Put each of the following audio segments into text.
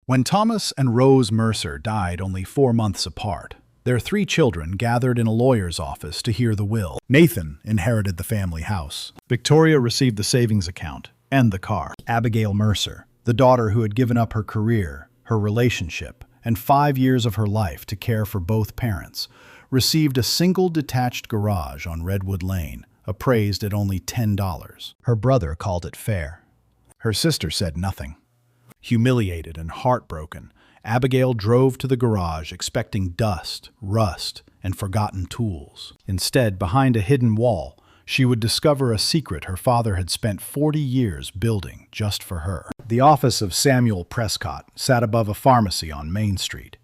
When Thomas and Rose Mercer died only 4 months apart, their 3 children gathered in a lawyer's office to hear the will. Nathan inherited the family house. Victoria received the savings account and the car. Abigail Mercer, the daughter who had given up her career, her relationship, and 5 years of her life to care for both parents, received a single detached garage on Redwood Lane, appraised at only $10. Her brother called it fair. Her sister said nothing. Humiliated and heartbroken, Abigail drove to the garage expecting dust, rust, and forgotten tools. Instead, behind a hidden wall, she would discover a secret her father had spent 40 years building just for her. The office of Samuel Prescott sat above a pharmacy on Main Street.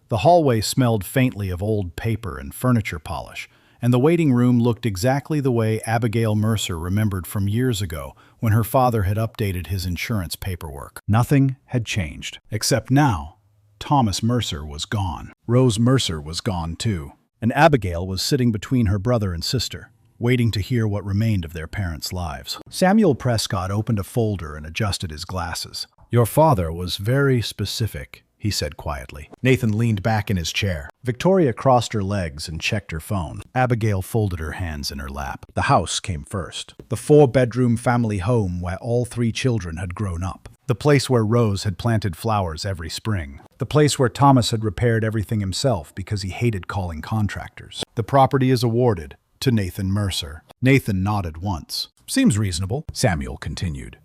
The hallway smelled faintly of old paper and furniture polish, and the waiting room looked exactly the way Abigail Mercer remembered from years ago when her father had updated his insurance paperwork. Nothing had changed, except now, Thomas Mercer was gone. Rose Mercer was gone too, and Abigail was sitting between her brother and sister, waiting to hear what remained of their parents' lives. Samuel Prescott opened a folder and adjusted his glasses. "Your father was very specific," he said quietly. Nathan leaned back in his chair. Victoria crossed her legs and checked her phone. Abigail folded her hands in her lap. The house came first. The 4-bedroom family home where all 3 children had grown up. The place where Rose had planted flowers every spring. The place where Thomas had repaired everything himself because he hated calling contractors. The property is awarded to Nathan Mercer. Nathan nodded once. "Seems reasonable," Samuel continued.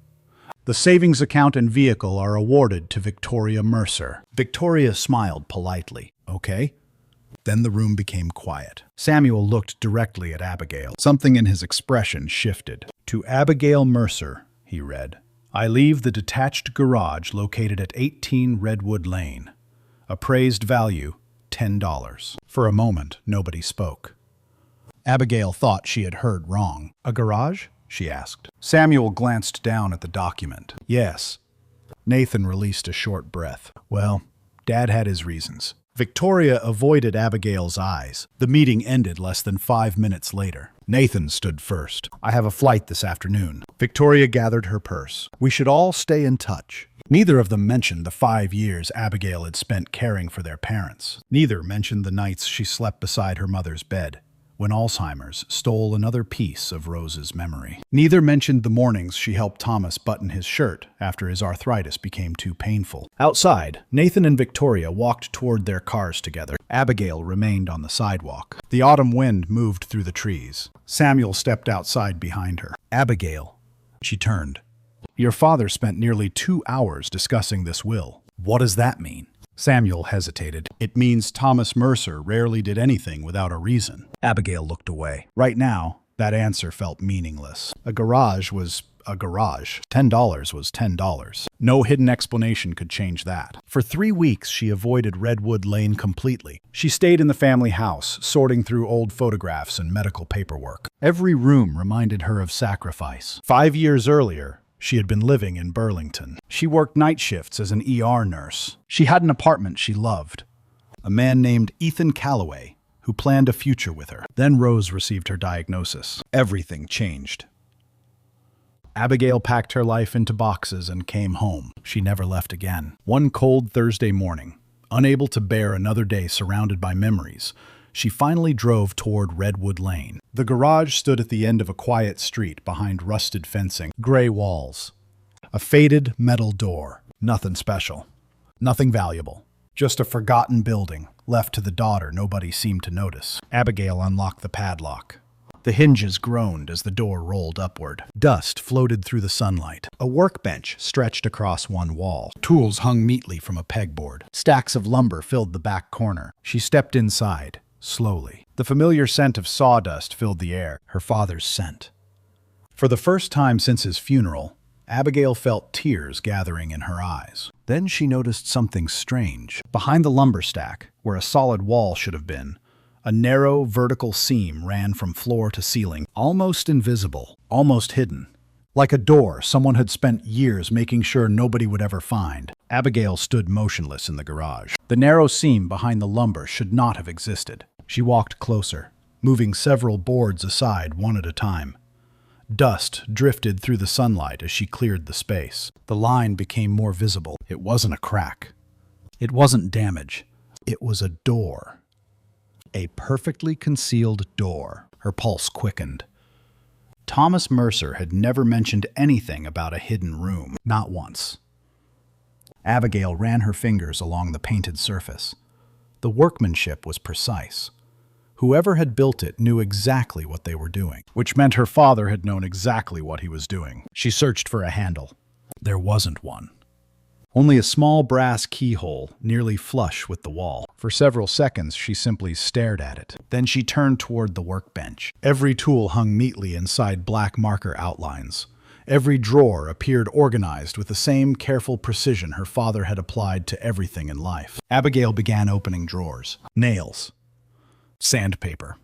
"The savings account and vehicle are awarded to Victoria Mercer." Victoria smiled politely. "Okay." Then the room became quiet. Samuel looked directly at Abigail. Something in his expression shifted. "To Abigail Mercer," he read, "I leave the detached garage located at 18 Redwood Lane. Appraised value, $10. For a moment, nobody spoke. Abigail thought she had heard wrong. "A garage?" she asked. Samuel glanced down at the document. "Yes." Nathan released a short breath. "Well, Dad had his reasons." Victoria avoided Abigail's eyes. The meeting ended less than 5 minutes later. Nathan stood first. "I have a flight this afternoon." Victoria gathered her purse. "We should all stay in touch." Neither of them mentioned the 5 years Abigail had spent caring for their parents. Neither mentioned the nights she slept beside her mother's bed, when Alzheimer's stole another piece of Rose's memory. Neither mentioned the mornings she helped Thomas button his shirt after his arthritis became too painful. Outside, Nathan and Victoria walked toward their cars together. Abigail remained on the sidewalk. The autumn wind moved through the trees. Samuel stepped outside behind her. "Abigail." She turned. "Your father spent nearly 2 hours discussing this will. What does that mean?" Samuel hesitated. "It means Thomas Mercer rarely did anything without a reason." Abigail looked away. Right now, that answer felt meaningless. A garage was a garage. $10 was $10. No hidden explanation could change that. For 3 weeks, she avoided Redwood Lane completely. She stayed in the family house, sorting through old photographs and medical paperwork. Every room reminded her of sacrifice. 5 years earlier, she had been living in Burlington. She worked night shifts as an ER nurse. She had an apartment she loved. A man named Ethan Calloway, who planned a future with her. Then Rose received her diagnosis. Everything changed. Abigail packed her life into boxes and came home. She never left again. One cold Thursday morning, unable to bear another day surrounded by memories, she finally drove toward Redwood Lane. The garage stood at the end of a quiet street behind rusted fencing, gray walls, a faded metal door. Nothing special, nothing valuable, just a forgotten building left to the daughter nobody seemed to notice. Abigail unlocked the padlock. The hinges groaned as the door rolled upward. Dust floated through the sunlight. A workbench stretched across one wall. Tools hung neatly from a pegboard. Stacks of lumber filled the back corner. She stepped inside. Slowly. The familiar scent of sawdust filled the air, her father's scent. For the first time since his funeral, Abigail felt tears gathering in her eyes. Then she noticed something strange. Behind the lumber stack, where a solid wall should have been, a narrow, vertical seam ran from floor to ceiling, almost invisible, almost hidden. Like a door someone had spent years making sure nobody would ever find. Abigail stood motionless in the garage. The narrow seam behind the lumber should not have existed. She walked closer, moving several boards aside one at a time. Dust drifted through the sunlight as she cleared the space. The line became more visible. It wasn't a crack. It wasn't damage. It was a door. A perfectly concealed door. Her pulse quickened. Thomas Mercer had never mentioned anything about a hidden room. Not once. Abigail ran her fingers along the painted surface. The workmanship was precise. Whoever had built it knew exactly what they were doing, which meant her father had known exactly what he was doing. She searched for a handle. There wasn't one. Only a small brass keyhole, nearly flush with the wall. For several seconds, she simply stared at it. Then she turned toward the workbench. Every tool hung neatly inside black marker outlines. Every drawer appeared organized with the same careful precision her father had applied to everything in life. Abigail began opening drawers. Nails. Sandpaper.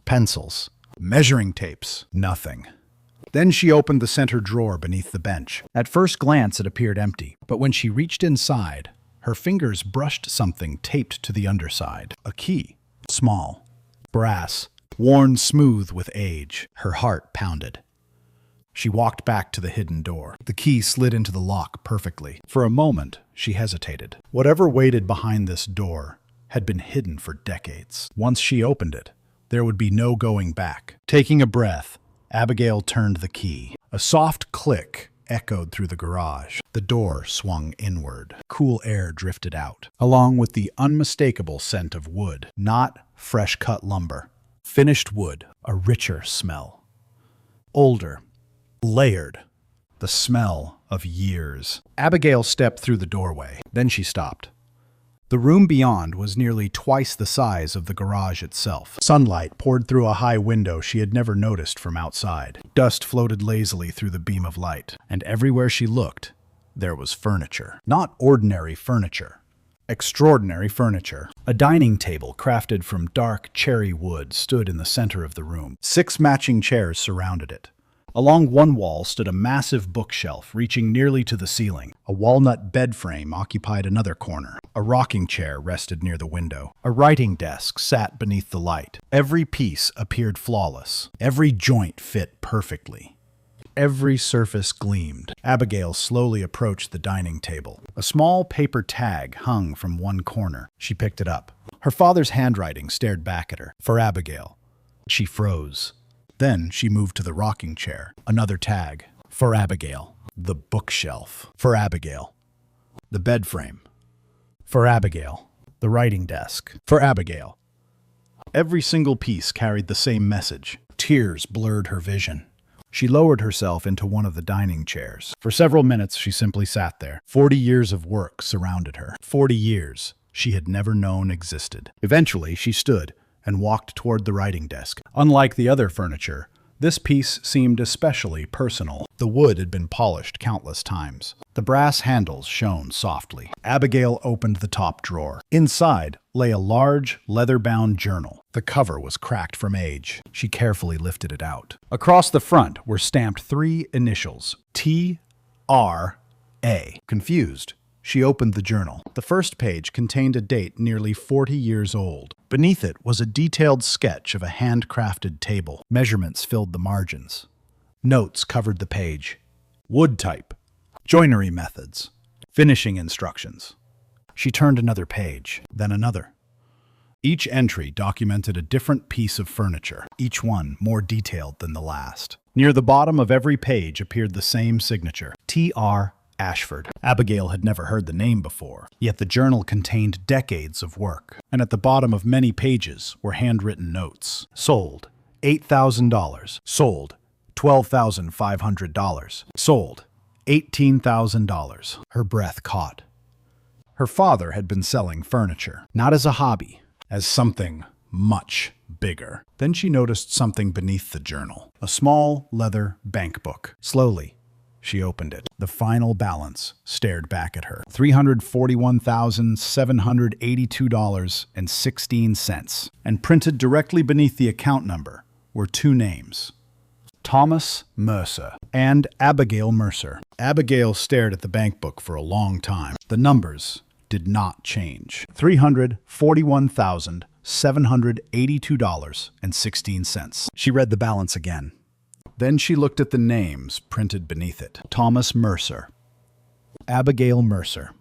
Pencils. Measuring tapes. Nothing. Then she opened the center drawer beneath the bench. At first glance, it appeared empty, but when she reached inside, her fingers brushed something taped to the underside. A key. Small. Brass. Worn smooth with age. Her heart pounded. She walked back to the hidden door. The key slid into the lock perfectly. For a moment, she hesitated. Whatever waited behind this door had been hidden for decades. Once she opened it, there would be no going back. Taking a breath, Abigail turned the key. A soft click echoed through the garage. The door swung inward. Cool air drifted out, along with the unmistakable scent of wood, not fresh-cut lumber. Finished wood, a richer smell. Older, layered, the smell of years. Abigail stepped through the doorway. Then she stopped. The room beyond was nearly twice the size of the garage itself. Sunlight poured through a high window she had never noticed from outside. Dust floated lazily through the beam of light, and everywhere she looked, there was furniture. Not ordinary furniture. Extraordinary furniture. A dining table crafted from dark cherry wood stood in the center of the room. 6 matching chairs surrounded it. Along one wall stood a massive bookshelf reaching nearly to the ceiling. A walnut bed frame occupied another corner. A rocking chair rested near the window. A writing desk sat beneath the light. Every piece appeared flawless. Every joint fit perfectly. Every surface gleamed. Abigail slowly approached the dining table. A small paper tag hung from one corner. She picked it up. Her father's handwriting stared back at her. For Abigail. She froze. Then she moved to the rocking chair. Another tag. For Abigail. The bookshelf. For Abigail. The bed frame. For Abigail. The writing desk. For Abigail. Every single piece carried the same message. Tears blurred her vision. She lowered herself into one of the dining chairs. For several minutes, she simply sat there. 40 years of work surrounded her. 40 years she had never known existed. Eventually, she stood and walked toward the writing desk. Unlike the other furniture, this piece seemed especially personal. The wood had been polished countless times. The brass handles shone softly. Abigail opened the top drawer. Inside lay a large, leather-bound journal. The cover was cracked from age. She carefully lifted it out. Across the front were stamped 3 initials, T.R.A. Confused, she opened the journal. The first page contained a date nearly 40 years old. Beneath it was a detailed sketch of a handcrafted table. Measurements filled the margins. Notes covered the page. Wood type. Joinery methods. Finishing instructions. She turned another page, then another. Each entry documented a different piece of furniture, each one more detailed than the last. Near the bottom of every page appeared the same signature, T.R. Ashford. Abigail had never heard the name before, yet the journal contained decades of work, and at the bottom of many pages were handwritten notes. Sold $8,000. Sold $12,500. Sold $18,000. Her breath caught. Her father had been selling furniture, not as a hobby, as something much bigger. Then she noticed something beneath the journal, a small leather bank book. Slowly, she opened it. The final balance stared back at her. $341,782.16. And printed directly beneath the account number were 2 names. Thomas Mercer and Abigail Mercer. Abigail stared at the bank book for a long time. The numbers did not change. $341,782.16. She read the balance again. Then she looked at the names printed beneath it. Thomas Mercer. Abigail Mercer.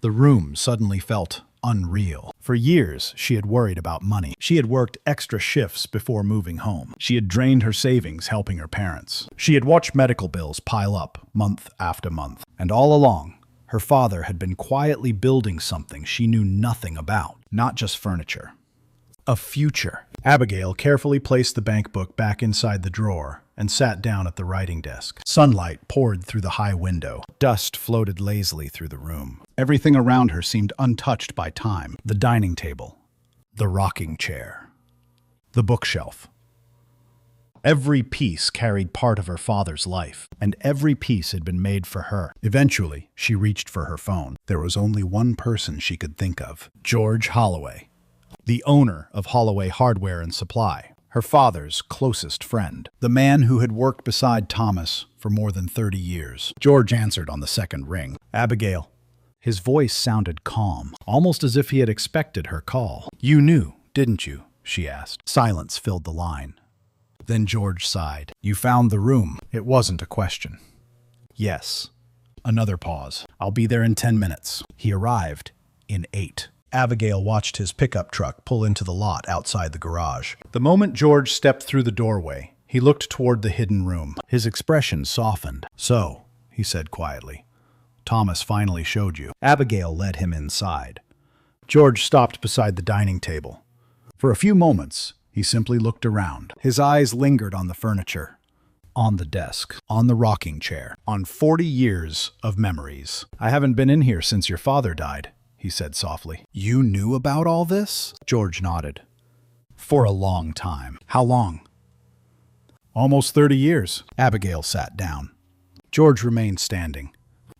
The room suddenly felt unreal. For years, she had worried about money. She had worked extra shifts before moving home. She had drained her savings helping her parents. She had watched medical bills pile up month after month. And all along, her father had been quietly building something she knew nothing about. Not just furniture. A future. Abigail carefully placed the bank book back inside the drawer and sat down at the writing desk. Sunlight poured through the high window. Dust floated lazily through the room. Everything around her seemed untouched by time. The dining table, the rocking chair, the bookshelf. Every piece carried part of her father's life, and every piece had been made for her. Eventually, she reached for her phone. There was only one person she could think of: George Holloway, the owner of Holloway Hardware and Supply, her father's closest friend, the man who had worked beside Thomas for more than 30 years. George answered on the second ring. Abigail. His voice sounded calm, almost as if he had expected her call. You knew, didn't you? She asked. Silence filled the line. Then George sighed. You found the room. It wasn't a question. Yes. Another pause. I'll be there in 10 minutes. He arrived in 8. Abigail watched his pickup truck pull into the lot outside the garage. The moment George stepped through the doorway, he looked toward the hidden room. His expression softened. So, he said quietly, Thomas finally showed you. Abigail led him inside. George stopped beside the dining table. For a few moments, he simply looked around. His eyes lingered on the furniture, on the desk, on the rocking chair, on 40 years of memories. I haven't been in here since your father died, he said softly. You knew about all this? George nodded. For a long time. How long? Almost 30 years. Abigail sat down. George remained standing.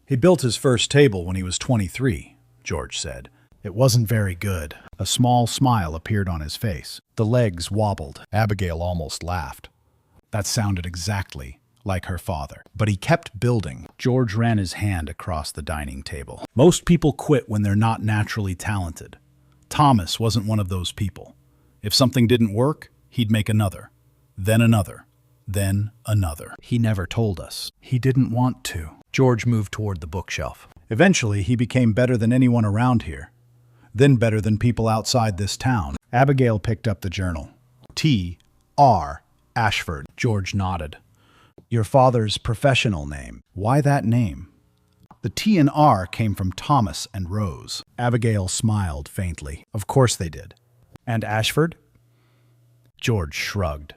He built his first table when he was 23, George said. It wasn't very good. A small smile appeared on his face. The legs wobbled. Abigail almost laughed. That sounded exactly like her father. But he kept building. George ran his hand across the dining table. Most people quit when they're not naturally talented. Thomas wasn't one of those people. If something didn't work, he'd make another, then another, then another. He never told us. He didn't want to. George moved toward the bookshelf. Eventually, he became better than anyone around here. Then better than people outside this town. Abigail picked up the journal. T.R. Ashford. George nodded. Your father's professional name. Why that name? The T and R came from Thomas and Rose. Abigail smiled faintly. Of course they did. And Ashford? George shrugged.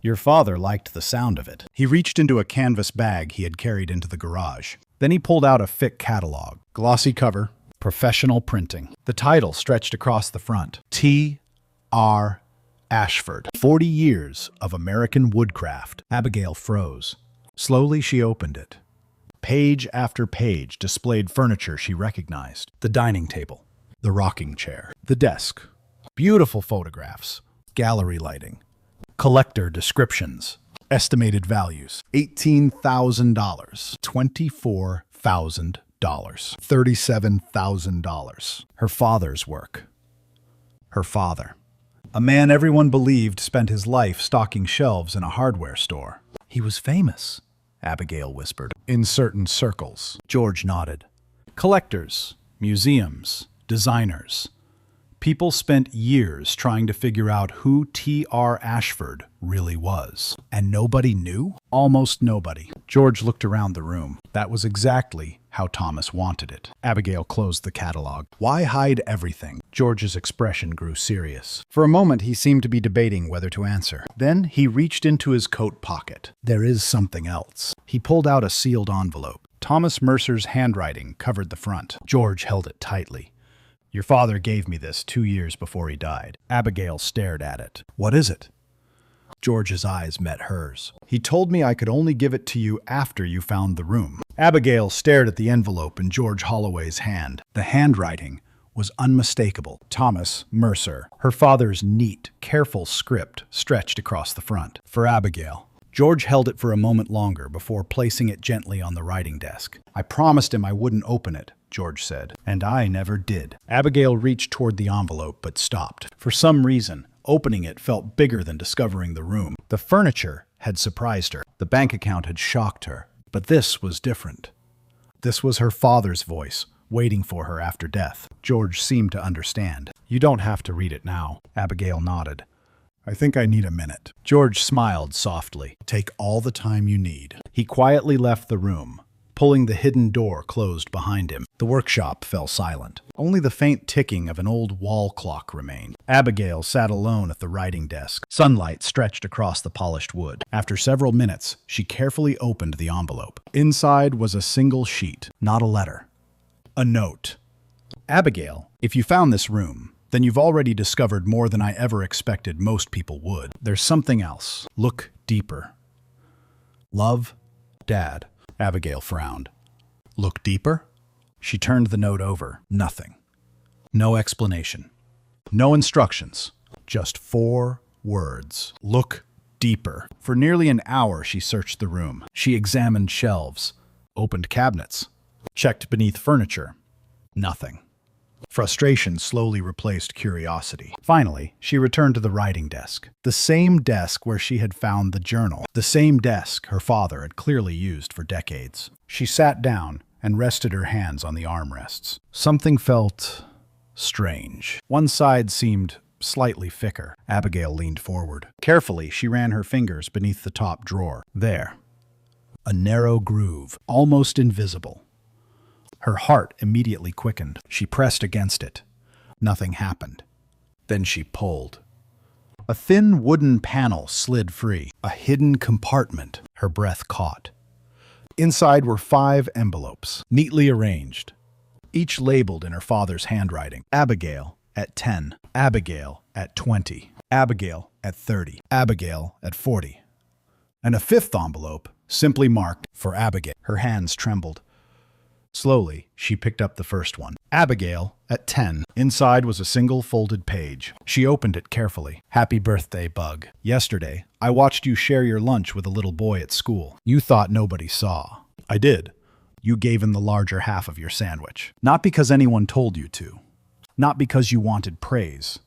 Your father liked the sound of it. He reached into a canvas bag he had carried into the garage. Then he pulled out a thick catalog. Glossy cover. Professional printing. The title stretched across the front. T.R. Ashford. 40 years of American woodcraft. Abigail froze. Slowly she opened it. Page after page displayed furniture she recognized. The dining table. The rocking chair. The desk. Beautiful photographs. Gallery lighting. Collector descriptions. Estimated values. $18,000. $24,000. $37,000. Her father's work. Her father. A man everyone believed spent his life stocking shelves in a hardware store. He was famous, Abigail whispered. In certain circles. George nodded. Collectors, museums, designers. People spent years trying to figure out who T.R. Ashford really was. And nobody knew? Almost nobody. George looked around the room. That was exactly how Thomas wanted it. Abigail closed the catalog. Why hide everything? George's expression grew serious. For a moment, he seemed to be debating whether to answer. Then he reached into his coat pocket. There is something else. He pulled out a sealed envelope. Thomas Mercer's handwriting covered the front. George held it tightly. Your father gave me this 2 years before he died. Abigail stared at it. What is it? George's eyes met hers. He told me I could only give it to you after you found the room. Abigail stared at the envelope in George Holloway's hand. The handwriting was unmistakable. Thomas Mercer. Her father's neat, careful script stretched across the front. For Abigail. George held it for a moment longer before placing it gently on the writing desk. I promised him I wouldn't open it, George said, and I never did. Abigail reached toward the envelope but stopped. For some reason, opening it felt bigger than discovering the room. The furniture had surprised her. The bank account had shocked her. But this was different. This was her father's voice, waiting for her after death. George seemed to understand. "You don't have to read it now." Abigail nodded. "I think I need a minute." George smiled softly. "Take all the time you need." He quietly left the room, pulling the hidden door closed behind him. The workshop fell silent. Only the faint ticking of an old wall clock remained. Abigail sat alone at the writing desk. Sunlight stretched across the polished wood. After several minutes, she carefully opened the envelope. Inside was a single sheet, not a letter. A note. "Abigail, if you found this room, then you've already discovered more than I ever expected most people would. There's something else. Look deeper. Love, Dad." Abigail frowned. "Look deeper?" She turned the note over. Nothing. No explanation. No instructions. Just 4 words. Look deeper. For nearly an hour, she searched the room. She examined shelves, opened cabinets, checked beneath furniture. Nothing. Frustration slowly replaced curiosity. Finally, she returned to the writing desk. The same desk where she had found the journal. The same desk her father had clearly used for decades. She sat down and rested her hands on the armrests. Something felt strange. One side seemed slightly thicker. Abigail leaned forward. Carefully, she ran her fingers beneath the top drawer. There. A narrow groove, almost invisible. Her heart immediately quickened. She pressed against it. Nothing happened. Then she pulled. A thin wooden panel slid free. A hidden compartment. Her breath caught. Inside were 5 envelopes, neatly arranged, each labeled in her father's handwriting. Abigail at 10. Abigail at 20. Abigail at 30. Abigail at 40. And a 5th envelope, simply marked for Abigail. Her hands trembled. Slowly, she picked up the first one. Abigail at 10. Inside was a single folded page. She opened it carefully. "Happy birthday, Bug. Yesterday, I watched you share your lunch with a little boy at school. You thought nobody saw. I did. You gave him the larger half of your sandwich. Not because anyone told you to. Not because you wanted praise.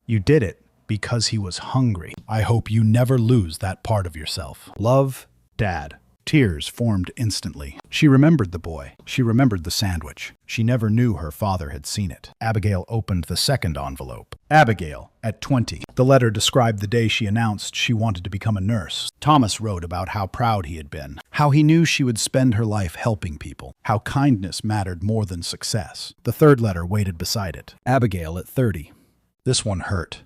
You did it because he was hungry. I hope you never lose that part of yourself. Love, Dad." Tears formed instantly. She remembered the boy. She remembered the sandwich. She never knew her father had seen it. Abigail opened the second envelope. Abigail, at 20. The letter described the day she announced she wanted to become a nurse. Thomas wrote about how proud he had been, how he knew she would spend her life helping people, how kindness mattered more than success. The third letter waited beside it. Abigail, at 30. This one hurt,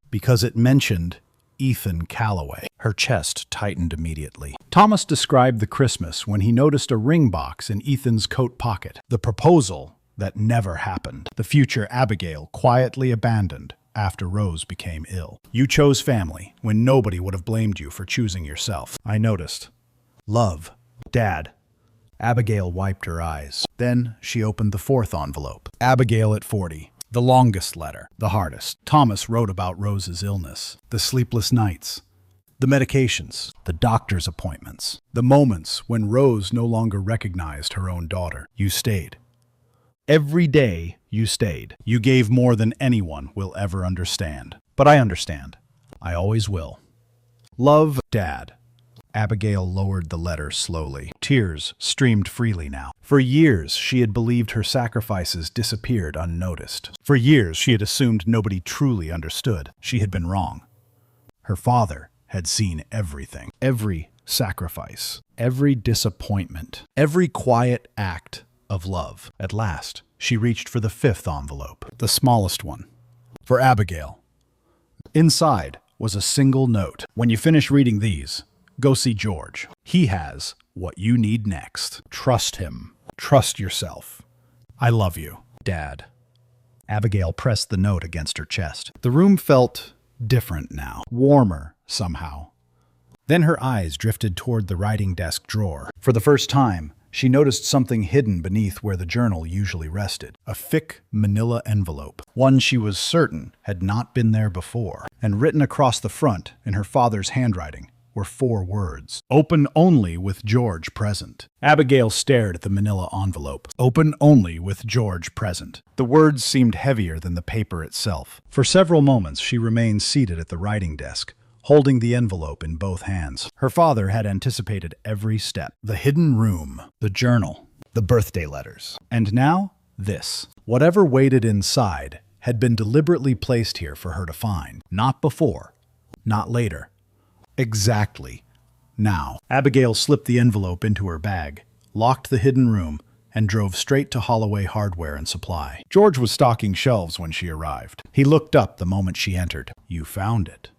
because it mentioned Ethan Calloway. Her chest tightened immediately. Thomas described the Christmas when he noticed a ring box in Ethan's coat pocket. The proposal that never happened. The future Abigail quietly abandoned after Rose became ill. You chose family when nobody would have blamed you for choosing yourself. I noticed. Love, Dad. Abigail wiped her eyes. Then she opened the 4th envelope. Abigail at 40. The longest letter, the hardest. Thomas wrote about Rose's illness, the sleepless nights, the medications, the doctor's appointments, the moments when Rose no longer recognized her own daughter. You stayed. Every day you stayed. You gave more than anyone will ever understand. But I understand. I always will. Love, Dad. Abigail lowered the letter slowly. Tears streamed freely now. For years, she had believed her sacrifices disappeared unnoticed. For years, she had assumed nobody truly understood. She had been wrong. Her father had seen everything. Every sacrifice. Every disappointment. Every quiet act of love. At last, she reached for the 5th envelope, the smallest one. For Abigail. Inside was a single note. When you finish reading these, go see George. He has what you need next. Trust him. Trust yourself. I love you, Dad. Abigail pressed the note against her chest. The room felt different now, warmer somehow. Then her eyes drifted toward the writing desk drawer. For the first time, she noticed something hidden beneath where the journal usually rested. A thick manila envelope, one she was certain had not been there before. And written across the front, in her father's handwriting, were 4 words. Open only with George present. Abigail stared at the manila envelope. Open only with George present. The words seemed heavier than the paper itself. For several moments, she remained seated at the writing desk, holding the envelope in both hands. Her father had anticipated every step. The hidden room, the journal, the birthday letters. And now, this. Whatever waited inside had been deliberately placed here for her to find. Not before, not later. Exactly now. Abigail slipped the envelope into her bag, locked the hidden room, and drove straight to Holloway Hardware and Supply. George was stocking shelves when she arrived. He looked up the moment she entered. "You found it."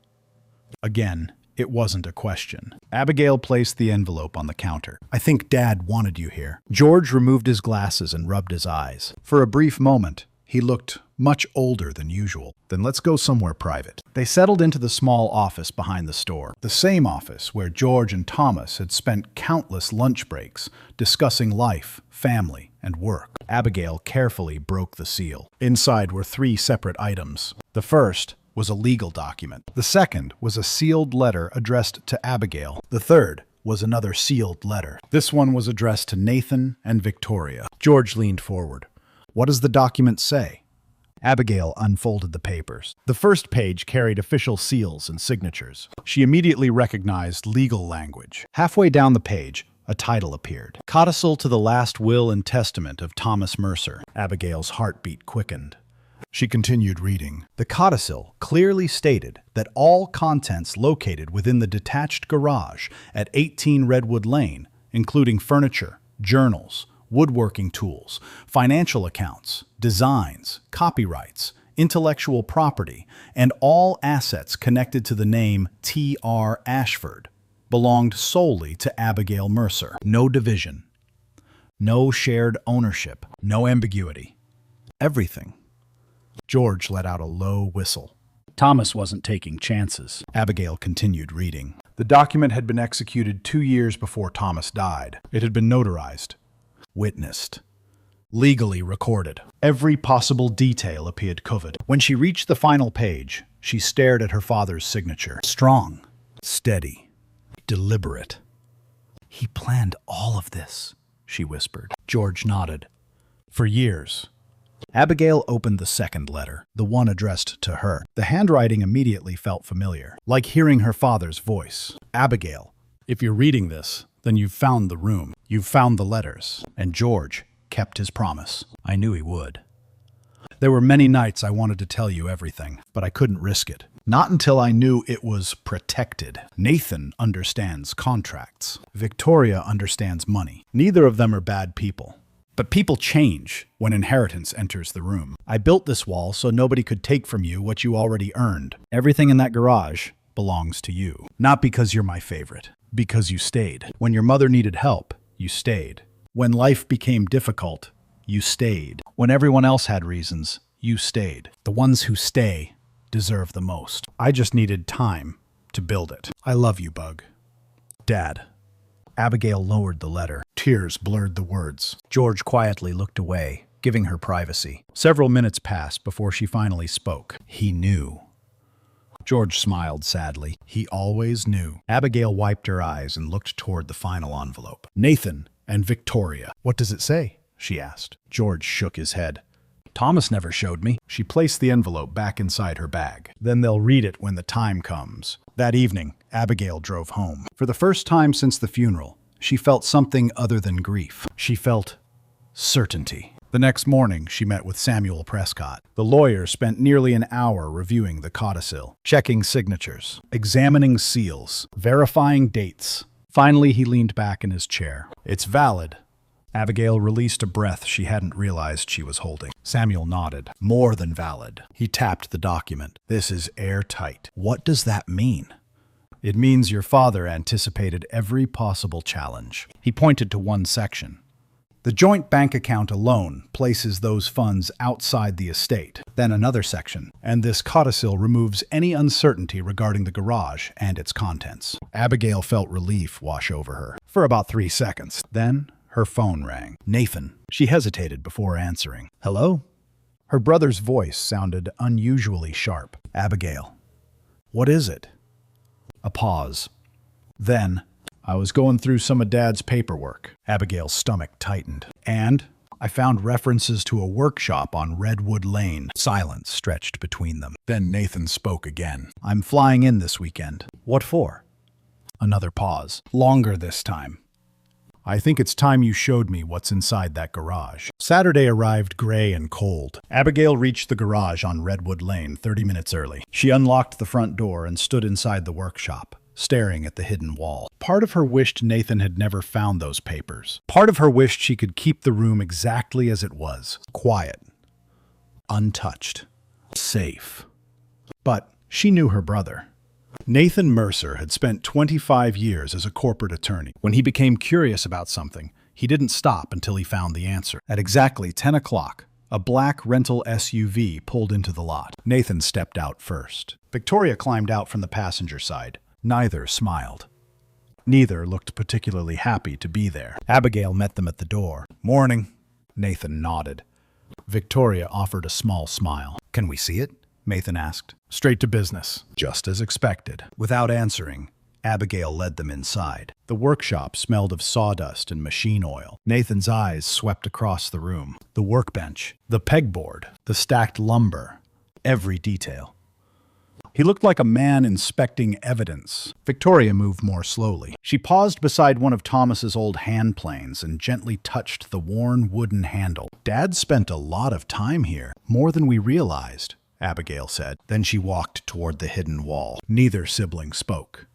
Again, it wasn't a question. Abigail placed the envelope on the counter. "I think Dad wanted you here." George removed his glasses and rubbed his eyes. For a brief moment, he looked much older than usual. "Then let's go somewhere private." They settled into the small office behind the store, the same office where George and Thomas had spent countless lunch breaks discussing life, family, and work. Abigail carefully broke the seal. Inside were 3 separate items. The first was a legal document. The second was a sealed letter addressed to Abigail. The third was another sealed letter. This one was addressed to Nathan and Victoria. George leaned forward. "What does the document say?" Abigail unfolded the papers. The first page carried official seals and signatures. She immediately recognized legal language. Halfway down the page, a title appeared. "Codicil to the Last Will and Testament of Thomas Mercer." Abigail's heartbeat quickened. She continued reading. The codicil clearly stated that all contents located within the detached garage at 18 Redwood Lane, including furniture, journals, woodworking tools, financial accounts, designs, copyrights, intellectual property, and all assets connected to the name T.R. Ashford, belonged solely to Abigail Mercer. No division, no shared ownership, no ambiguity. Everything. George let out a low whistle. Thomas wasn't taking chances. Abigail continued reading. The document had been executed 2 years before Thomas died. It had been notarized, witnessed, legally recorded. Every possible detail appeared covered. When she reached the final page, she stared at her father's signature. Strong, steady, deliberate. "He planned all of this," she whispered. George nodded. "For years." Abigail opened the second letter, the one addressed to her. The handwriting immediately felt familiar, like hearing her father's voice. "Abigail, if you're reading this, then you've found the room. You've found the letters." And George kept his promise. "I knew he would. There were many nights I wanted to tell you everything, but I couldn't risk it. Not until I knew it was protected. Nathan understands contracts. Victoria understands money. Neither of them are bad people. But people change when inheritance enters the room. I built this wall so nobody could take from you what you already earned. Everything in that garage belongs to you. Not because you're my favorite, because you stayed. When your mother needed help, you stayed. When life became difficult, you stayed. When everyone else had reasons, you stayed. The ones who stay deserve the most. I just needed time to build it. I love you, Bug. Dad." Abigail lowered the letter. Tears blurred the words. George quietly looked away, giving her privacy. Several minutes passed before she finally spoke. He knew. George smiled sadly. He always knew. Abigail wiped her eyes and looked toward the final envelope. "Nathan and Victoria." "What does it say?" she asked. George shook his head. "Thomas never showed me." She placed the envelope back inside her bag. "Then they'll read it when the time comes." That evening, Abigail drove home. For the first time since the funeral, she felt something other than grief. She felt certainty. The next morning, she met with Samuel Prescott. The lawyer spent nearly an hour reviewing the codicil, checking signatures, examining seals, verifying dates. Finally, he leaned back in his chair. "It's valid." Abigail released a breath she hadn't realized she was holding. Samuel nodded. "More than valid." He tapped the document. "This is airtight." "What does that mean?" "It means your father anticipated every possible challenge." He pointed to one section. "The joint bank account alone places those funds outside the estate." Then another section. "And this codicil removes any uncertainty regarding the garage and its contents." Abigail felt relief wash over her. For about 3 seconds. Then her phone rang. Nathan. She hesitated before answering. "Hello?" Her brother's voice sounded unusually sharp. "Abigail." "What is it?" A pause. Then, "I was going through some of Dad's paperwork." Abigail's stomach tightened. "And?" I found references to a workshop on Redwood Lane. Silence stretched between them. Then Nathan spoke again. I'm flying in this weekend. What for? Another pause. Longer this time. I think it's time you showed me what's inside that garage. Saturday arrived gray and cold. Abigail reached the garage on Redwood Lane 30 minutes early. She unlocked the front door and stood inside the workshop, staring at the hidden wall. Part of her wished Nathan had never found those papers. Part of her wished she could keep the room exactly as it was. Quiet. Untouched. Safe. But she knew her brother. Nathan Mercer had spent 25 years as a corporate attorney. When he became curious about something, he didn't stop until he found the answer. At exactly 10 o'clock, a black rental SUV pulled into the lot. Nathan stepped out first. Victoria climbed out from the passenger side. Neither smiled. Neither looked particularly happy to be there. Abigail met them at the door. Morning. Nathan nodded. Victoria offered a small smile. Can we see it? Nathan asked. Straight to business, just as expected. Without answering, Abigail led them inside. The workshop smelled of sawdust and machine oil. Nathan's eyes swept across the room. The workbench, the pegboard, the stacked lumber, every detail. He looked like a man inspecting evidence. Victoria moved more slowly. She paused beside one of Thomas's old hand planes and gently touched the worn wooden handle. Dad spent a lot of time here, more than we realized, Abigail said. Then she walked toward the hidden wall. Neither sibling spoke.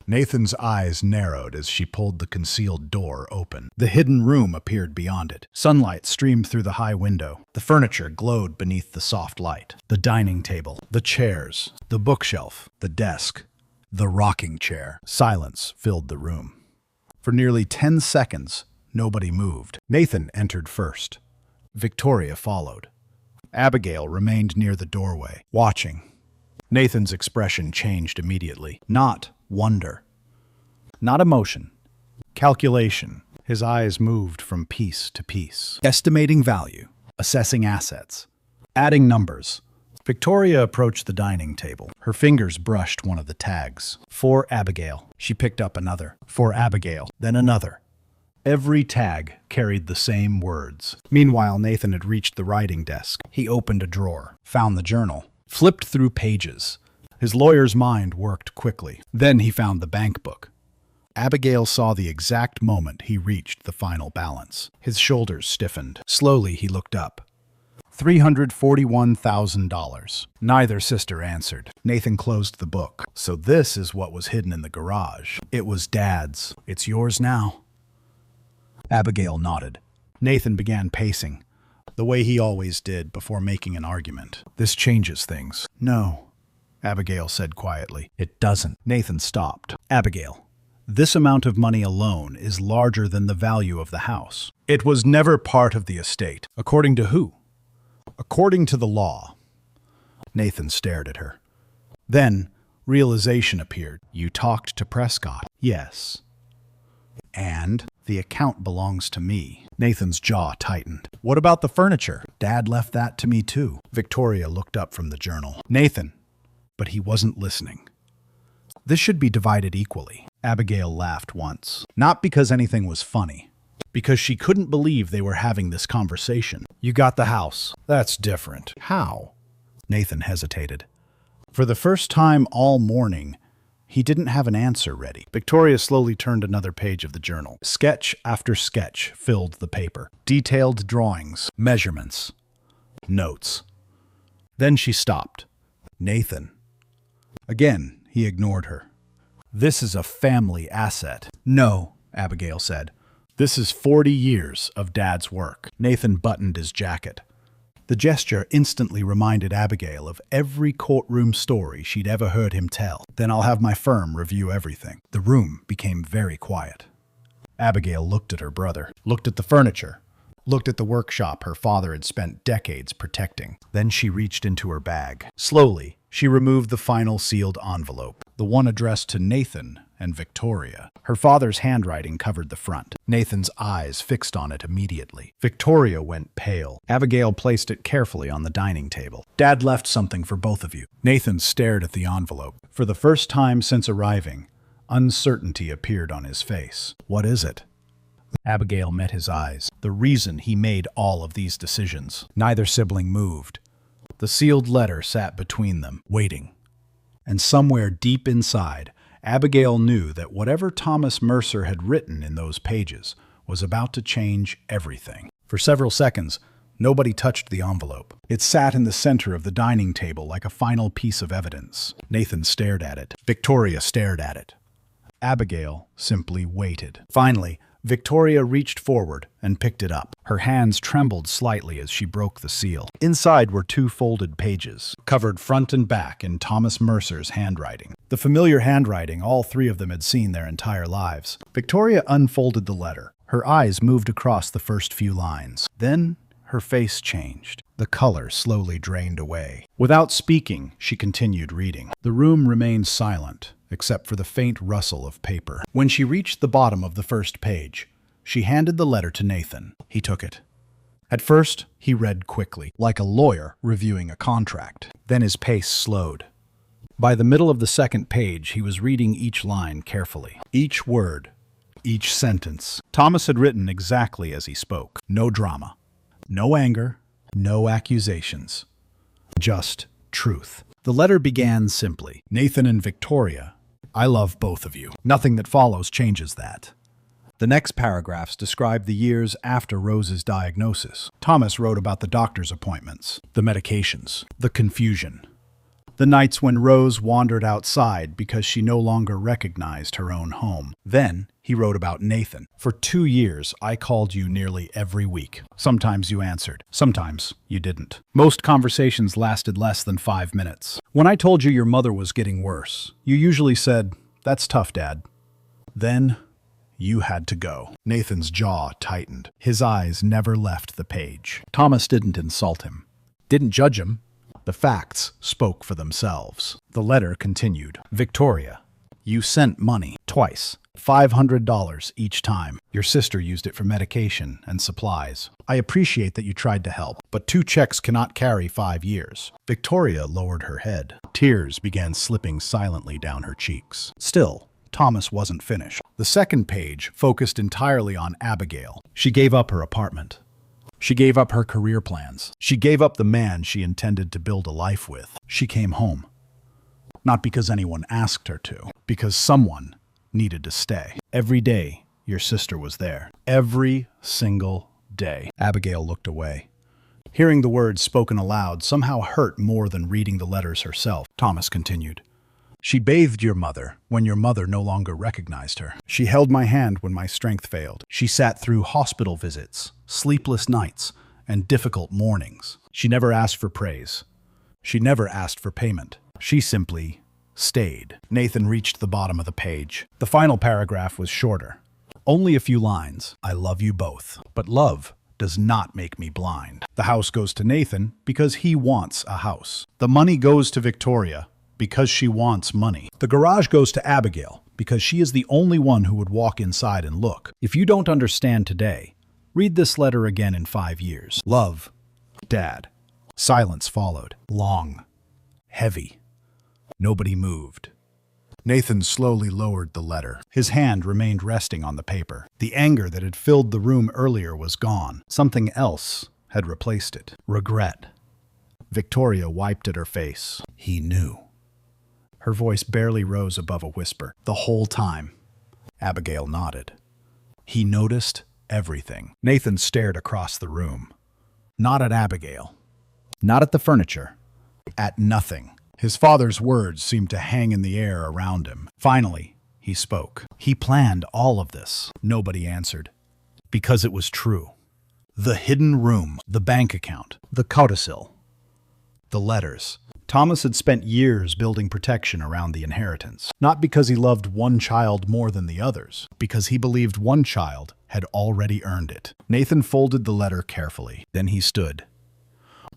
Nathan's eyes narrowed as she pulled the concealed door open. The hidden room appeared beyond it. Sunlight streamed through the high window. The furniture glowed beneath the soft light. The dining table, the chairs, the bookshelf, the desk, the rocking chair. Silence filled the room. For nearly 10 seconds, nobody moved. Nathan entered first. Victoria followed. Abigail remained near the doorway, watching. Nathan's expression changed immediately. Not wonder. Not emotion. Calculation. His eyes moved from piece to piece. Estimating value. Assessing assets. Adding numbers. Victoria approached the dining table. Her fingers brushed one of the tags. For Abigail. She picked up another. For Abigail. Then another. Every tag carried the same words. Meanwhile, Nathan had reached the writing desk. He opened a drawer, found the journal, flipped through pages. His lawyer's mind worked quickly. Then he found the bank book. Abigail saw the exact moment he reached the final balance. His shoulders stiffened. Slowly, he looked up. $341,000. Neither sister answered. Nathan closed the book. So this is what was hidden in the garage. It was Dad's. It's yours now. Abigail nodded. Nathan began pacing, the way he always did before making an argument. This changes things. No, Abigail said quietly. It doesn't. Nathan stopped. Abigail, this amount of money alone is larger than the value of the house. It was never part of the estate. According to who? According to the law. Nathan stared at her. Then, realization appeared. You talked to Prescott. Yes. And the account belongs to me. Nathan's jaw tightened. What about the furniture? Dad left that to me too. Victoria looked up from the journal. Nathan. But he wasn't listening. This should be divided equally. Abigail laughed once. Not because anything was funny. Because she couldn't believe they were having this conversation. You got the house. That's different. How? Nathan hesitated. For the first time all morning, he didn't have an answer ready. Victoria slowly turned another page of the journal. Sketch after sketch filled the paper. Detailed drawings, measurements, notes. Then she stopped. Nathan. Again, he ignored her. This is a family asset. No, Abigail said. This is 40 years of Dad's work. Nathan buttoned his jacket. The gesture instantly reminded Abigail of every courtroom story she'd ever heard him tell. Then I'll have my firm review everything. The room became very quiet. Abigail looked at her brother, looked at the furniture, looked at the workshop her father had spent decades protecting. Then she reached into her bag. Slowly, she removed the final sealed envelope, the one addressed to Nathan and Victoria. Her father's handwriting covered the front. Nathan's eyes fixed on it immediately. Victoria went pale. Abigail placed it carefully on the dining table. Dad left something for both of you. Nathan stared at the envelope. For the first time since arriving, uncertainty appeared on his face. What is it? Abigail met his eyes. The reason he made all of these decisions. Neither sibling moved. The sealed letter sat between them, waiting. And somewhere deep inside, Abigail knew that whatever Thomas Mercer had written in those pages was about to change everything. For several seconds, nobody touched the envelope. It sat in the center of the dining table like a final piece of evidence. Nathan stared at it. Victoria stared at it. Abigail simply waited. Finally, Victoria reached forward and picked it up. Her hands trembled slightly as she broke the seal. Inside were 2 folded pages, covered front and back in Thomas Mercer's handwriting. The familiar handwriting all 3 of them had seen their entire lives. Victoria unfolded the letter. Her eyes moved across the first few lines. Then her face changed. The color slowly drained away. Without speaking, she continued reading. The room remained silent, except for the faint rustle of paper. When she reached the bottom of the first page, she handed the letter to Nathan. He took it. At first, he read quickly, like a lawyer reviewing a contract. Then his pace slowed. By the middle of the second page, he was reading each line carefully. Each word, each sentence. Thomas had written exactly as he spoke. No drama. No anger, no accusations, just truth. The letter began simply, Nathan and Victoria, I love both of you. Nothing that follows changes that. The next paragraphs describe the years after Rose's diagnosis. Thomas wrote about the doctor's appointments, the medications, the confusion. The nights when Rose wandered outside because she no longer recognized her own home. Then he wrote about Nathan. For 2 years, I called you nearly every week. Sometimes you answered. Sometimes you didn't. Most conversations lasted less than 5 minutes. When I told you your mother was getting worse, you usually said, "That's tough, Dad." Then you had to go. Nathan's jaw tightened. His eyes never left the page. Thomas didn't insult him. Didn't judge him. The facts spoke for themselves. The letter continued. Victoria, you sent money twice, $500 each time. Your sister used it for medication and supplies. I appreciate that you tried to help, but 2 checks cannot carry 5 years. Victoria lowered her head. Tears began slipping silently down her cheeks. Still, Thomas wasn't finished. The second page focused entirely on Abigail. She gave up her apartment. She gave up her career plans. She gave up the man she intended to build a life with. She came home. Not because anyone asked her to, because someone needed to stay. Every day, your sister was there. Every single day. Abigail looked away. Hearing the words spoken aloud somehow hurt more than reading the letters herself. Thomas continued. She bathed your mother when your mother no longer recognized her. She held my hand when my strength failed. She sat through hospital visits, sleepless nights, and difficult mornings. She never asked for praise. She never asked for payment. She simply stayed. Nathan reached the bottom of the page. The final paragraph was shorter. Only a few lines. I love you both. But love does not make me blind. The house goes to Nathan because he wants a house. The money goes to Victoria because she wants money. The garage goes to Abigail because she is the only one who would walk inside and look. If you don't understand today, read this letter again in 5 years. Love, Dad. Silence followed. Long. Heavy. Nobody moved. Nathan slowly lowered the letter. His hand remained resting on the paper. The anger that had filled the room earlier was gone. Something else had replaced it. Regret. Victoria wiped at her face. He knew. Her voice barely rose above a whisper. The whole time, Abigail nodded. He noticed everything. Nathan stared across the room. Not at Abigail. Not at the furniture. At nothing. His father's words seemed to hang in the air around him. Finally, he spoke. He planned all of this. Nobody answered. Because it was true. The hidden room, the bank account, the codicil, the letters. Thomas had spent years building protection around the inheritance. Not because he loved one child more than the others, because he believed one child had already earned it. Nathan folded the letter carefully. Then he stood.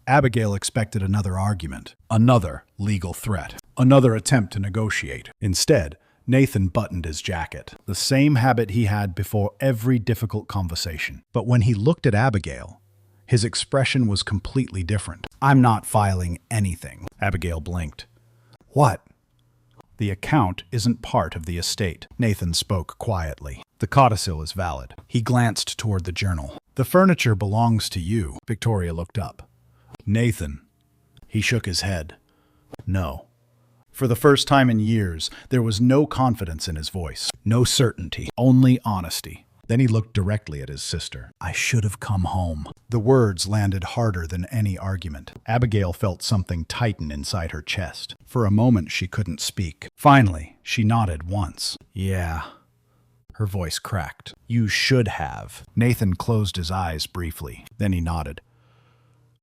Abigail expected another argument, another legal threat, another attempt to negotiate. Instead, Nathan buttoned his jacket, the same habit he had before every difficult conversation. But when he looked at Abigail, his expression was completely different. I'm not filing anything. Abigail blinked. What? The account isn't part of the estate. Nathan spoke quietly. The codicil is valid. He glanced toward the journal. The furniture belongs to you. Victoria looked up. Nathan. He shook his head. No. For the first time in years, there was no confidence in his voice. No certainty. Only honesty. Then he looked directly at his sister. I should have come home. The words landed harder than any argument. Abigail felt something tighten inside her chest. For a moment, she couldn't speak. Finally, she nodded once. Yeah. Her voice cracked. You should have. Nathan closed his eyes briefly. Then he nodded.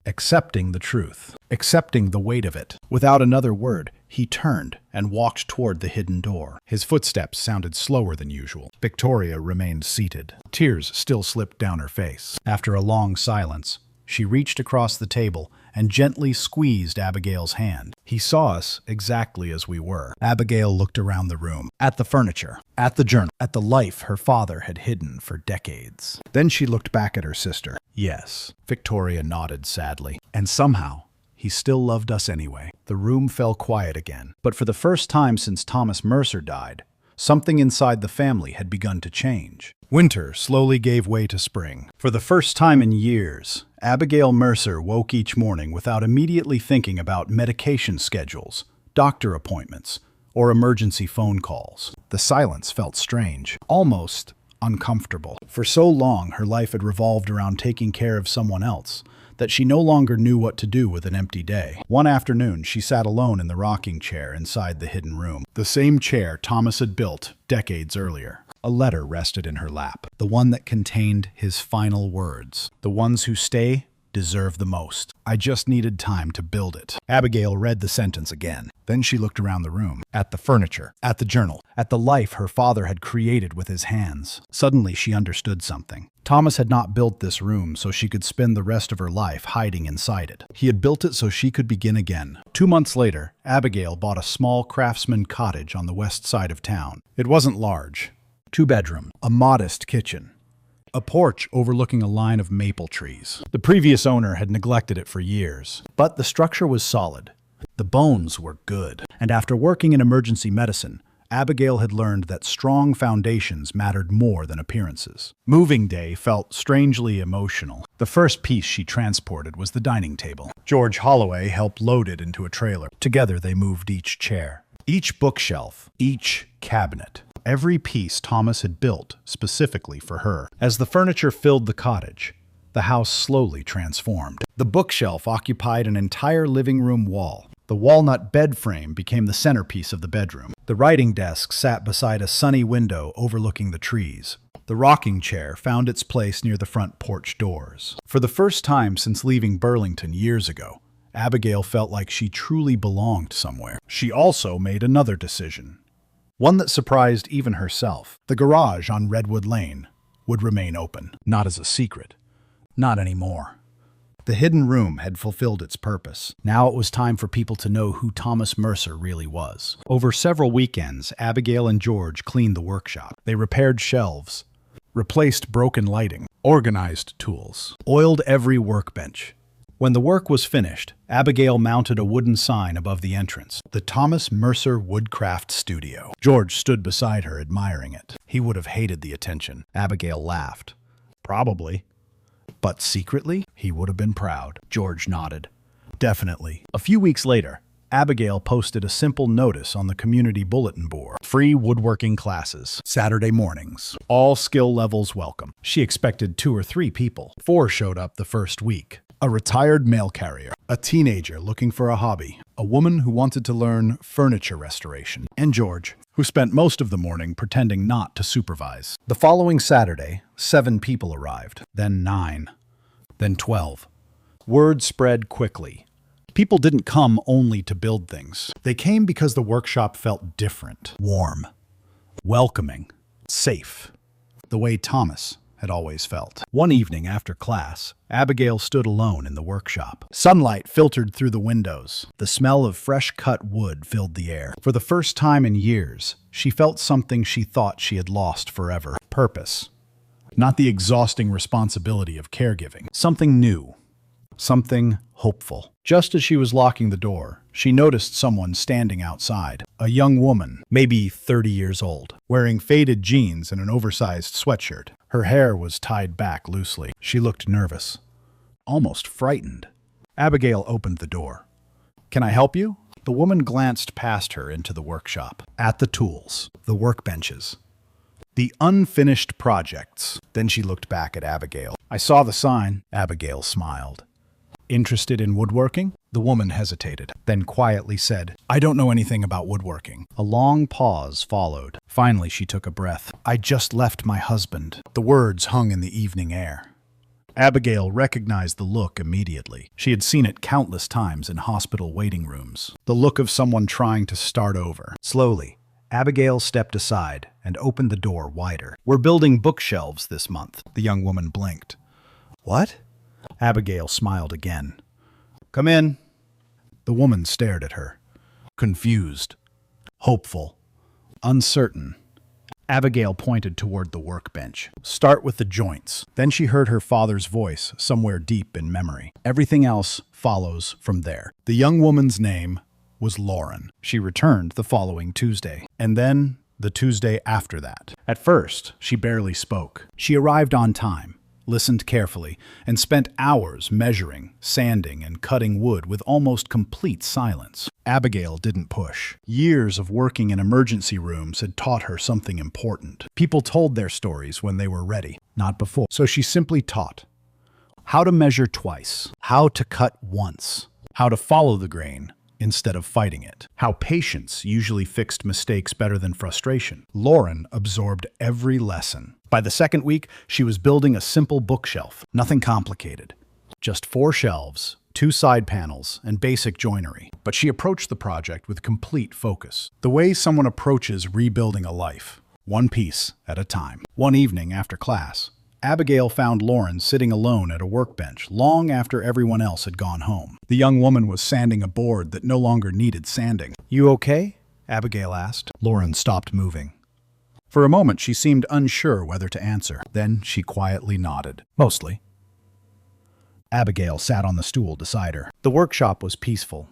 Accepting the truth. Accepting the weight of it. Without another word, he turned and walked toward the hidden door. His footsteps sounded slower than usual. Victoria remained seated. Tears still slipped down her face. After a long silence, she reached across the table and gently squeezed Abigail's hand. He saw us exactly as we were. Abigail looked around the room, at the furniture, at the journal, at the life her father had hidden for decades. Then she looked back at her sister. Yes, Victoria nodded sadly. And somehow, he still loved us anyway. The room fell quiet again. But for the first time since Thomas Mercer died, something inside the family had begun to change. Winter slowly gave way to spring. For the first time in years, Abigail Mercer woke each morning without immediately thinking about medication schedules, doctor appointments, or emergency phone calls. The silence felt strange, almost uncomfortable. For so long, her life had revolved around taking care of someone else, that she no longer knew what to do with an empty day. One afternoon, she sat alone in the rocking chair inside the hidden room, the same chair Thomas had built decades earlier. A letter rested in her lap, the one that contained his final words. The ones who stay deserve the most. I just needed time to build it. Abigail read the sentence again. Then she looked around the room, at the furniture, at the journal, at the life her father had created with his hands. Suddenly, she understood something. Thomas had not built this room so she could spend the rest of her life hiding inside it. He had built it so she could begin again. 2 months later, Abigail bought a small craftsman cottage on the west side of town. It wasn't large. 2-bedroom, a modest kitchen, a porch overlooking a line of maple trees. The previous owner had neglected it for years, but the structure was solid. The bones were good. And after working in emergency medicine, Abigail had learned that strong foundations mattered more than appearances. Moving day felt strangely emotional. The first piece she transported was the dining table. George Holloway helped load it into a trailer. Together they moved each chair, each bookshelf, each cabinet. Every piece Thomas had built specifically for her. As the furniture filled the cottage, the house slowly transformed. The bookshelf occupied an entire living room wall. The walnut bed frame became the centerpiece of the bedroom. The writing desk sat beside a sunny window overlooking the trees. The rocking chair found its place near the front porch doors. For the first time since leaving Burlington years ago, Abigail felt like she truly belonged somewhere. She also made another decision. One that surprised even herself. The garage on Redwood Lane would remain open. Not as a secret. Not anymore. The hidden room had fulfilled its purpose. Now it was time for people to know who Thomas Mercer really was. Over several weekends, Abigail and George cleaned the workshop. They repaired shelves, replaced broken lighting, organized tools, oiled every workbench. When the work was finished, Abigail mounted a wooden sign above the entrance, the Thomas Mercer Woodcraft Studio. George stood beside her, admiring it. He would have hated the attention. Abigail laughed. Probably. But secretly, he would have been proud. George nodded. Definitely. A few weeks later, Abigail posted a simple notice on the community bulletin board. Free woodworking classes, Saturday mornings. All skill levels welcome. She expected 2 or 3 people. 4 showed up the first week. A retired mail carrier, a teenager looking for a hobby, a woman who wanted to learn furniture restoration, and George, who spent most of the morning pretending not to supervise. The following Saturday, 7 people arrived, then 9, then 12. Word spread quickly. People didn't come only to build things. They came because the workshop felt different, warm, welcoming, safe, the way Thomas had always felt. One evening after class, Abigail stood alone in the workshop. Sunlight filtered through the windows. The smell of fresh-cut wood filled the air. For the first time in years, she felt something she thought she had lost forever. Purpose. Not the exhausting responsibility of caregiving. Something new. something hopeful. Just as she was locking the door, she noticed someone standing outside. A young woman, maybe 30 years old, wearing faded jeans and an oversized sweatshirt. Her hair was tied back loosely. She looked nervous, almost frightened. Abigail opened the door. "Can I help you?" The woman glanced past her into the workshop. At the tools, the workbenches, the unfinished projects. Then she looked back at Abigail. "I saw the sign." Abigail smiled. "Interested in woodworking?" The woman hesitated, then quietly said, "I don't know anything about woodworking." A long pause followed. Finally, she took a breath. "I just left my husband." The words hung in the evening air. Abigail recognized the look immediately. She had seen it countless times in hospital waiting rooms. The look of someone trying to start over. Slowly, Abigail stepped aside and opened the door wider. "We're building bookshelves this month." The young woman blinked. "What?" Abigail smiled again. "Come in." The woman stared at her, confused, hopeful, uncertain. Abigail pointed toward the workbench. "Start with the joints." Then she heard her father's voice somewhere deep in memory. "Everything else follows from there." The young woman's name was Lauren. She returned the following Tuesday, and then the Tuesday after that. At first, she barely spoke. She arrived on time, listened carefully, and spent hours measuring, sanding, and cutting wood with almost complete silence. Abigail didn't push. Years of working in emergency rooms had taught her something important. People told their stories when they were ready, not before. So she simply taught how to measure twice, how to cut once, how to follow the grain instead of fighting it, how patience usually fixed mistakes better than frustration. Lauren absorbed every lesson. By the second week, she was building a simple bookshelf, nothing complicated. Just 4 shelves, 2 side panels, and basic joinery. But she approached the project with complete focus. The way someone approaches rebuilding a life, one piece at a time. One evening after class, Abigail found Lauren sitting alone at a workbench long after everyone else had gone home. The young woman was sanding a board that no longer needed sanding. "You okay?" Abigail asked. Lauren stopped moving. For a moment, she seemed unsure whether to answer. Then she quietly nodded. "Mostly." Abigail sat on the stool beside her. The workshop was peaceful.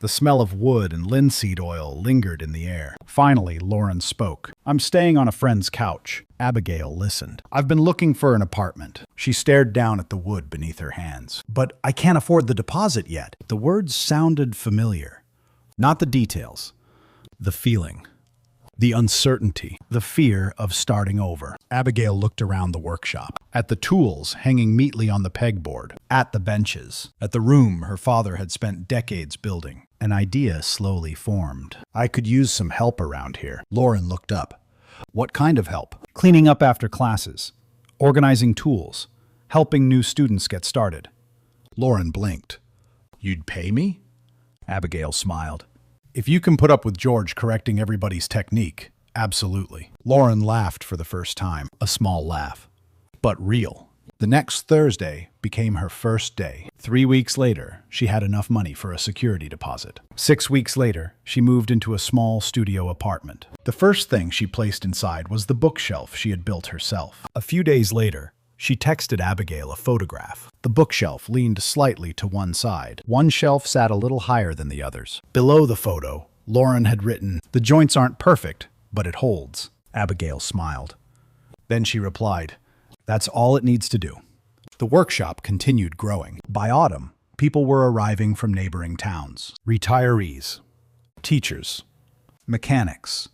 The smell of wood and linseed oil lingered in the air. Finally, Lauren spoke. "I'm staying on a friend's couch." Abigail listened. "I've been looking for an apartment." She stared down at the wood beneath her hands. "But I can't afford the deposit yet." The words sounded familiar. Not the details. The feeling. The uncertainty, the fear of starting over. Abigail looked around the workshop, at the tools hanging neatly on the pegboard, at the benches, at the room her father had spent decades building. An idea slowly formed. "I could use some help around here." Lauren looked up. "What kind of help?" "Cleaning up after classes, organizing tools, helping new students get started." Lauren blinked. "You'd pay me?" Abigail smiled. "If you can put up with George correcting everybody's technique, absolutely." Lauren laughed for the first time, a small laugh, but real. The next Thursday became her first day. 3 weeks later, she had enough money for a security deposit. 6 weeks later, she moved into a small studio apartment. The first thing she placed inside was the bookshelf she had built herself. A few days later, she texted Abigail a photograph. The bookshelf leaned slightly to one side. One shelf sat a little higher than the others. Below the photo, Lauren had written, "The joints aren't perfect, but it holds." Abigail smiled. Then she replied, "That's all it needs to do." The workshop continued growing. By autumn, people were arriving from neighboring towns. Retirees, teachers, mechanics,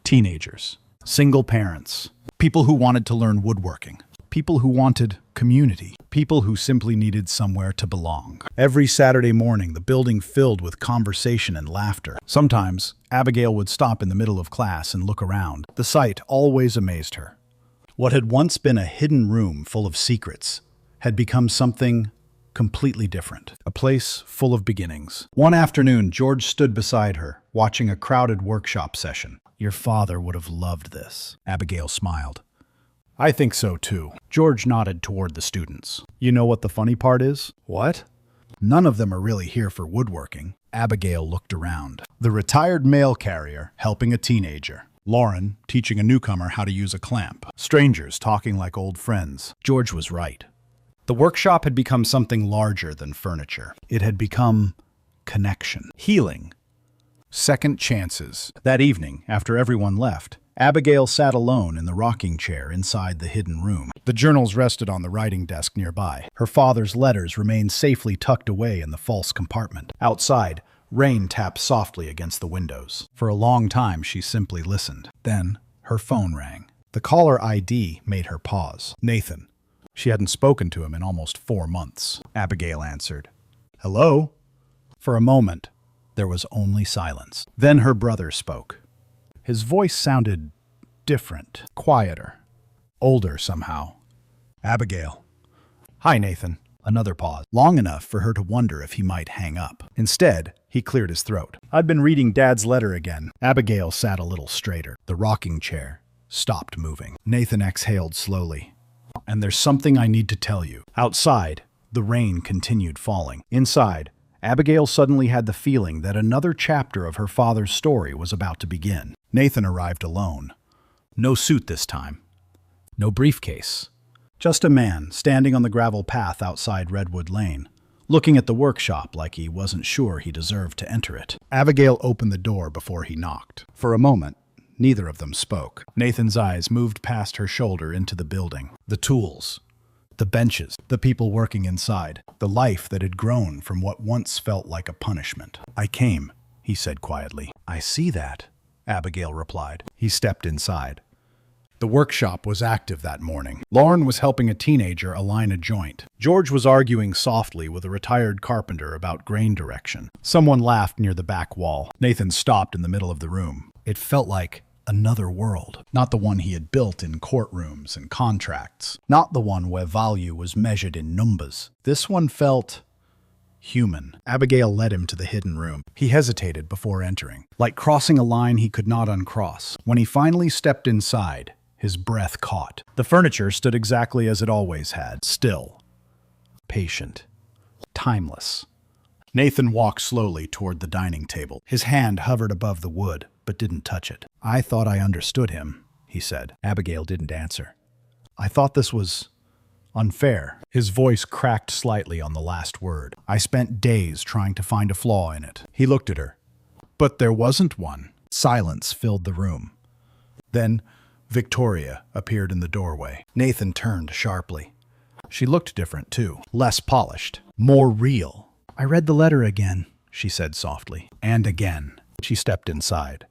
teenagers, single parents, people who wanted to learn woodworking. People who wanted community. People who simply needed somewhere to belong. Every Saturday morning, the building filled with conversation and laughter. Sometimes, Abigail would stop in the middle of class and look around. The sight always amazed her. What had once been a hidden room full of secrets had become something completely different. A place full of beginnings. One afternoon, George stood beside her, watching a crowded workshop session. "Your father would have loved this." Abigail smiled. "I think so too." George nodded toward the students. "You know what the funny part is?" "What?" "None of them are really here for woodworking." Abigail looked around. The retired mail carrier helping a teenager. Lauren teaching a newcomer how to use a clamp. Strangers talking like old friends. George was right. The workshop had become something larger than furniture. It had become connection, healing, second chances. That evening, after everyone left, Abigail sat alone in the rocking chair inside the hidden room. The journals rested on the writing desk nearby. Her father's letters remained safely tucked away in the false compartment. Outside, rain tapped softly against the windows. For a long time, she simply listened. Then, her phone rang. The caller ID made her pause. Nathan. She hadn't spoken to him in almost 4 months. Abigail answered. Hello? For a moment, there was only silence. Then her brother spoke. His voice sounded different, quieter, older somehow. Abigail. Hi, Nathan. Another pause, long enough for her to wonder if he might hang up. Instead, he cleared his throat. I'd been reading Dad's letter again. Abigail sat a little straighter. The rocking chair stopped moving. Nathan exhaled slowly. And there's something I need to tell you. Outside, the rain continued falling. Inside, Abigail suddenly had the feeling that another chapter of her father's story was about to begin. Nathan arrived alone. No suit this time. No briefcase. Just a man standing on the gravel path outside Redwood Lane, looking at the workshop like he wasn't sure he deserved to enter it. Abigail opened the door before he knocked. For a moment, neither of them spoke. Nathan's eyes moved past her shoulder into the building. The tools, the benches, the people working inside, the life that had grown from what once felt like a punishment. I came, he said quietly. I see that, Abigail replied. He stepped inside. The workshop was active that morning. Lauren was helping a teenager align a joint. George was arguing softly with a retired carpenter about grain direction. Someone laughed near the back wall. Nathan stopped in the middle of the room. It felt like another world, not the one he had built in courtrooms and contracts, not the one where value was measured in numbers. This one felt human. Abigail led him to the hidden room. He hesitated before entering, like crossing a line he could not uncross. When he finally stepped inside, his breath caught. The furniture stood exactly as it always had, still, patient, timeless. Nathan walked slowly toward the dining table. His hand hovered above the wood, but didn't touch it. I thought I understood him, he said. Abigail didn't answer. I thought this was unfair. His voice cracked slightly on the last word. I spent days trying to find a flaw in it. He looked at her. But there wasn't one. Silence filled the room. Then Victoria appeared in the doorway. Nathan turned sharply. She looked different, too. Less polished. More real. I read the letter again, she said softly. And again. She stepped inside.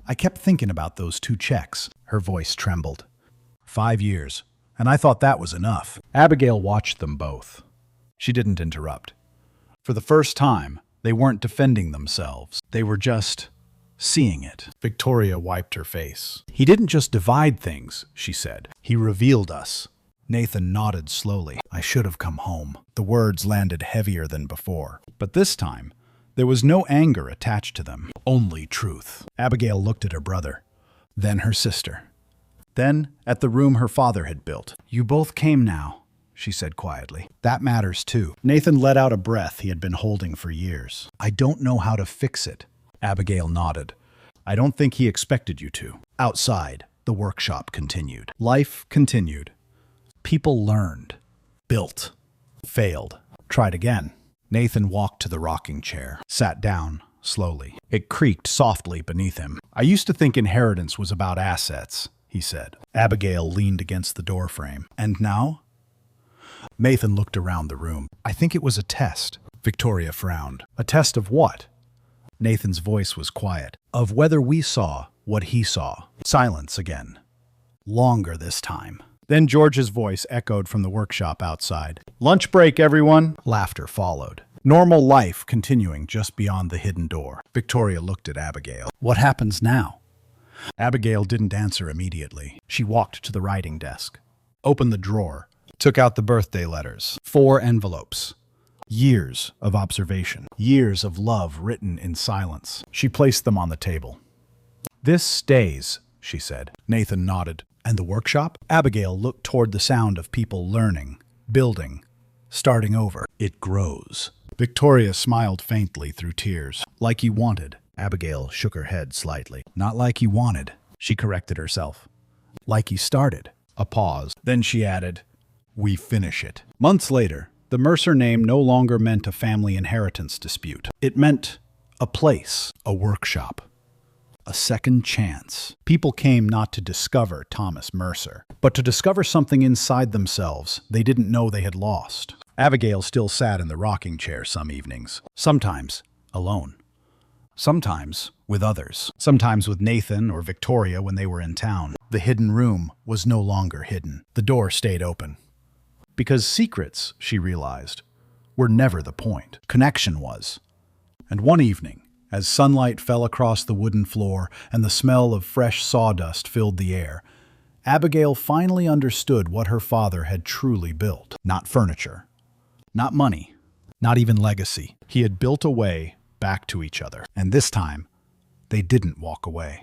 I kept thinking about those 2 checks. Her voice trembled. 5 years. And I thought that was enough. Abigail watched them both. She didn't interrupt. For the first time, they weren't defending themselves. They were just seeing it. Victoria wiped her face. He didn't just divide things, she said. He revealed us. Nathan nodded slowly. I should have come home. The words landed heavier than before. But this time, there was no anger attached to them. Only truth. Abigail looked at her brother, then her sister. Then at the room her father had built. You both came now, she said quietly. That matters too. Nathan let out a breath he had been holding for years. I don't know how to fix it. Abigail nodded. I don't think he expected you to. Outside, the workshop continued. Life continued. People learned, built, failed, tried again. Nathan walked to the rocking chair, sat down slowly. It creaked softly beneath him. I used to think inheritance was about assets, he said. Abigail leaned against the doorframe. And now? Nathan looked around the room. I think it was a test. Victoria frowned. A test of what? Nathan's voice was quiet. Of whether we saw what he saw. Silence again. Longer this time. Then George's voice echoed from the workshop outside. Lunch break, everyone! Laughter followed. Normal life continuing just beyond the hidden door. Victoria looked at Abigail. What happens now? Abigail didn't answer immediately. She walked to the writing desk, opened the drawer, took out the birthday letters. 4 envelopes. Years of observation. Years of love written in silence. She placed them on the table. This stays, she said. Nathan nodded. And the workshop? Abigail looked toward the sound of people learning, building, starting over. It grows. Victoria smiled faintly through tears. Like you wanted. Abigail shook her head slightly. Not like you wanted, she corrected herself. Like you started. A pause. Then she added, we finish it. Months later, the Mercer name no longer meant a family inheritance dispute. It meant a place, a workshop, a second chance. People came not to discover Thomas Mercer, but to discover something inside themselves they didn't know they had lost. Abigail still sat in the rocking chair some evenings, sometimes alone, sometimes with others, sometimes with Nathan or Victoria when they were in town. The hidden room was no longer hidden. The door stayed open. Because secrets, she realized, were never the point. Connection was. And one evening, as sunlight fell across the wooden floor and the smell of fresh sawdust filled the air, Abigail finally understood what her father had truly built. Not furniture, not money, not even legacy. He had built a way back to each other. And this time, they didn't walk away.